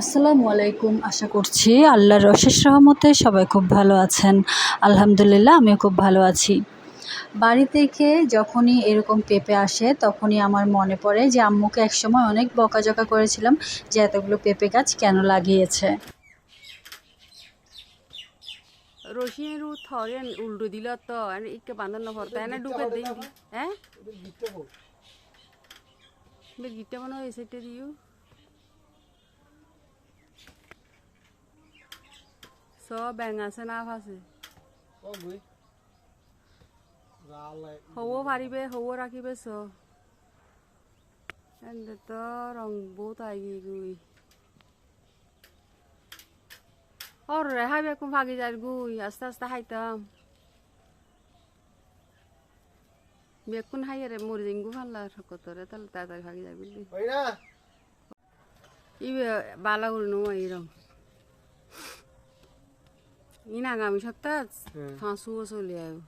আসসালামু আলাইকুম। আশা করছি আল্লাহর অশেষ রহমতে সবাই খুব ভালো আছেন। আলহামদুলিল্লাহ আমিও খুব ভালো আছি। বাড়ি থেকে যখনই এরকম পেঁপে আসে তখনই আমার মনে পড়ে যে আম্মুকে একসময় অনেক বকাঝকা করেছিলাম যে এতগুলো পেঁপে গাছ কেন লাগিয়েছে। রশির থরে উল্টো দিল তো ইকে বাঁধানো ভরতা এনে ডুবে দিন হ্যাঁ গিটটা মনে হয় সেটা দিও সব ব্যাং আছে না ফাঁসে হবো পারিবে হবো রাখিবে স এনে তো রং বহুত আই গুই ওর রেহাই বেকুম ভাগি যার গুই আস্তে আস্তে হাইতাম বেকুন হাইয়ে রে মরে জিঙ্গু ফাল্লা কতরে তাহলে তাড়াতাড়ি ভাগি যাবি ইবে বালা উড়নো এরম ইন আগামী সপ্তাহ ফাঁসুও চলে আয়